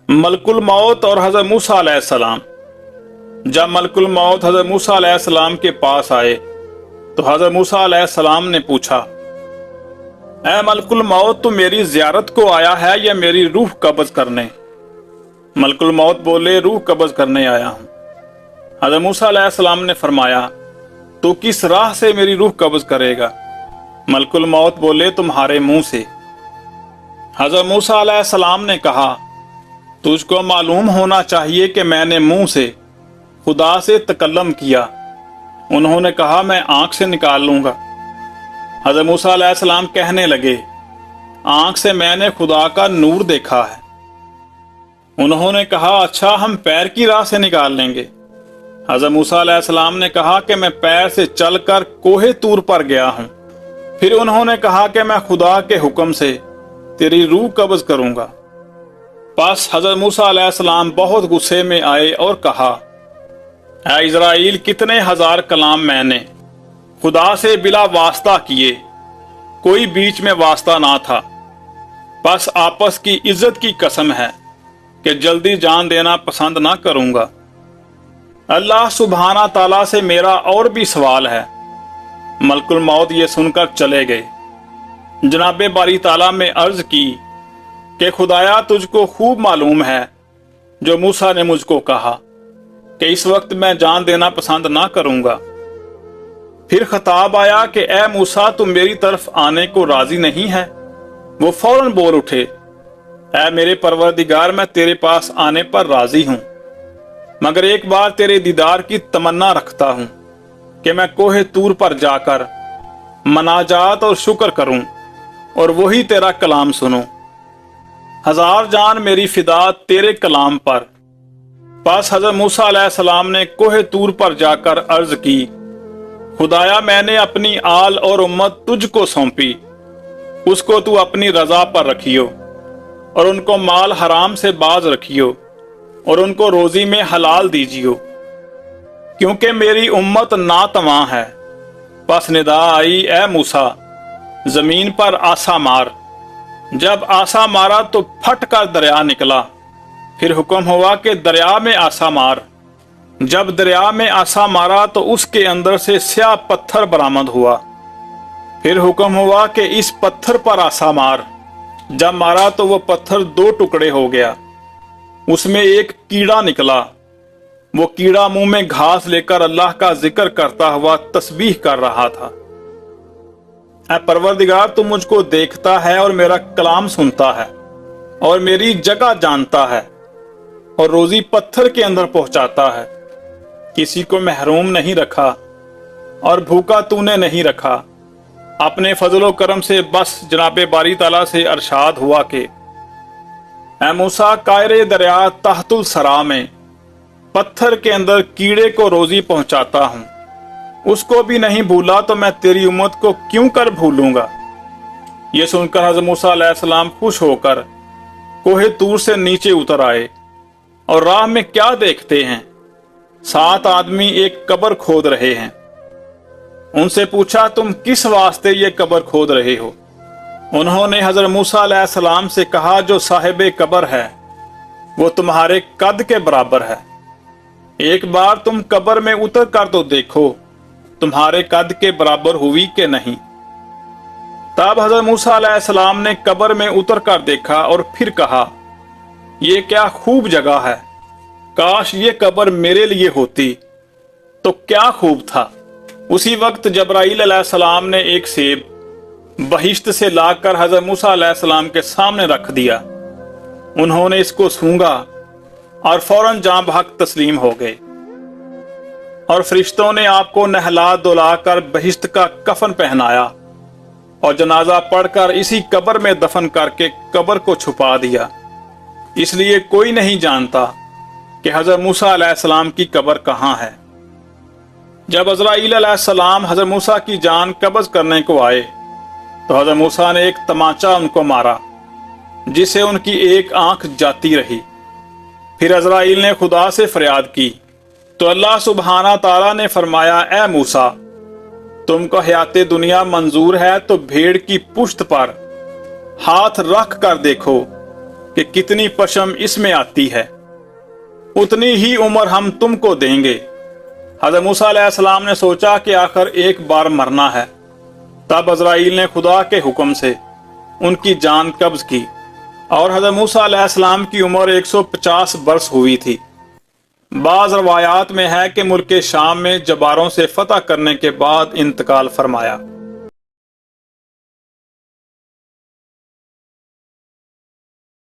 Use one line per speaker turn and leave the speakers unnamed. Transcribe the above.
मलकुल मौत और हज़रत मूसा अलैहिस्सलाम। जब मलकुल मौत हज़रत मूसा अलैहिस्सलाम के पास आए तो हज़रत मूसा अलैहिस्सलाम ने पूछा, ऐ मलकुल मौत, तू मेरी ज़ियारत को आया है या मेरी रूह कब्ज़ करने? मलकुल मौत बोले, रूह कब्ज़ करने आया हूँ। हज़रत मूसा अलैहिस्सलाम ने फरमाया, तू किस राह से मेरी रूह कब्ज़ करेगा? मलकुल मौत बोले, तुम्हारे मुंह से। हज़रत मूसा अलैहिस्सलाम ने कहा, तुझको मालूम होना चाहिए कि मैंने मुंह से खुदा से तकल्लम किया। उन्होंने कहा, मैं आंख से निकाल लूंगा। हज़रत मूसा अलैहिस्सलाम कहने लगे, आंख से मैंने खुदा का नूर देखा है। उन्होंने कहा, अच्छा, हम पैर की राह से निकाल लेंगे। हज़रत मूसा अलैहिस्सलाम ने कहा कि मैं पैर से चलकर कोहे तूर पर गया हूं। फिर उन्होंने कहा कि मैं खुदा के हुक्म से तेरी रूह कब्ज़ करूंगा। बस हज़रत मूसा अलैहिस्सलाम बहुत गुस्से में आए और कहा, ऐ इज़राइल, कितने हजार कलाम मैंने खुदा से बिला वास्ता किए, कोई बीच में वास्ता ना था। बस आपस की इज्जत की कसम है कि जल्दी जान देना पसंद ना करूंगा। अल्लाह सुब्हाना ताला से मेरा और भी सवाल है। मलकुल मौत ये सुनकर चले गए। जनाबे बारी ताला में अर्ज की कि खुदाया, तुझको खूब मालूम है जो मूसा ने मुझको कहा कि इस वक्त मैं जान देना पसंद ना करूंगा। फिर खताब आया कि ए मूसा, तुम मेरी तरफ आने को राजी नहीं है? वो फौरन बोल उठे, ऐ मेरे परवरदिगार, मैं तेरे पास आने पर राजी हूं, मगर एक बार तेरे दीदार की तमन्ना रखता हूं कि मैं कोहे तूर पर जाकर मनाजात और शुक्र करूं और वही तेरा कलाम सुनूं। हजार जान मेरी फिदा तेरे कलाम पर। बस हज़रत मूसा अलैहिस्सलाम ने कोहे तूर पर जाकर अर्ज की, खुदाया, मैंने अपनी आल और उम्मत तुझको सौंपी, उसको तू अपनी रजा पर रखियो और उनको माल हराम से बाज रखियो और उनको रोजी में हलाल दीजियो, क्योंकि मेरी उम्मत नातवा है। बस निदा आई, ए मूसा, जमीन पर आसा मार। जब आसा मारा तो फट कर दरिया निकला। फिर हुक्म हुआ कि दरिया में आसा मार। जब दरिया में आसा मारा तो उसके अंदर से स्याह पत्थर बरामद हुआ। फिर हुक्म हुआ कि इस पत्थर पर आसा मार। जब मारा तो वो पत्थर दो टुकड़े हो गया। उसमें एक कीड़ा निकला। वो कीड़ा मुंह में घास लेकर अल्लाह का जिक्र करता हुआ तस्बीह कर रहा था। ऐ परवरदिगार, तू मुझको देखता है और मेरा कलाम सुनता है और मेरी जगह जानता है और रोजी पत्थर के अंदर पहुंचाता है। किसी को महरूम नहीं रखा और भूखा तूने नहीं रखा। अपने फजलो करम से बस जनाबे बारी ताला से अरशाद हुआ कि ऐ मूसा, कायरे दरिया तहतुल सरा में पत्थर के अंदर कीड़े को रोजी पहुंचाता हूं। उसको भी नहीं भूला तो मैं तेरी उम्मत को क्यों कर भूलूंगा। यह सुनकर हज़रत मूसा अलैहिस्सलाम खुश होकर कोहे तूर से नीचे उतर आए और राह में क्या देखते हैं, 7 आदमी एक कब्र खोद रहे हैं। उनसे पूछा, तुम किस वास्ते ये कब्र खोद रहे हो? उन्होंने हज़रत मूसा अलैहिस्सलाम से कहा, जो साहिबे कब्र है वो तुम्हारे कद के बराबर है। एक बार तुम कब्र में उतर कर तो देखो तुम्हारे कद के बराबर हुई कि नहीं। तब हज़रत मूसा अलैहिस्सलाम ने कब्र में उतर कर देखा और फिर कहा, ये क्या खूब जगह है, काश ये कब्र मेरे लिए होती तो क्या खूब था। उसी वक्त जब्राईल अलैहिस्सलाम ने एक सेब बहिश्त से लाकर हज़रत मूसा अलैहिस्सलाम के सामने रख दिया। उन्होंने इसको सूंघा और फौरन जान बहक तस्लीम हो गए और फरिश्तों ने आपको नहला धुलाकर बहिश्त का कफन पहनाया और जनाजा पढ़कर इसी कब्र में दफन करके कब्र को छुपा दिया। इसलिए कोई नहीं जानता कि हज़रत मूसा अलैहिस्सलाम की कब्र कहाँ है। जब अज़राईल अलैहिस्सलाम हज़रत मूसा की जान कब्ज़ करने को आए तो हज़रत मूसा ने एक तमाचा उनको मारा, जिससे उनकी एक आंख जाती रही। फिर अज़राईल ने खुदा से फरियाद की तो अल्लाह सुब्हाना ताला ने फरमाया, ए मूसा, तुमको हयाते दुनिया मंजूर है तो भेड़ की पुश्त पर हाथ रख कर देखो کہ کتنی پشم اس میں آتی ہے، اتنی ہی عمر ہم تم کو دیں گے۔ حضرت موسیٰ علیہ السلام نے سوچا کہ آخر ایک بار مرنا ہے۔ تب عزرائیل نے خدا کے حکم سے ان کی جان قبض کی، اور حضرت موسیٰ علیہ السلام کی عمر 150 برس ہوئی تھی۔ بعض روایات میں ہے کہ ملک شام میں جباروں سے فتح کرنے کے بعد انتقال فرمایا۔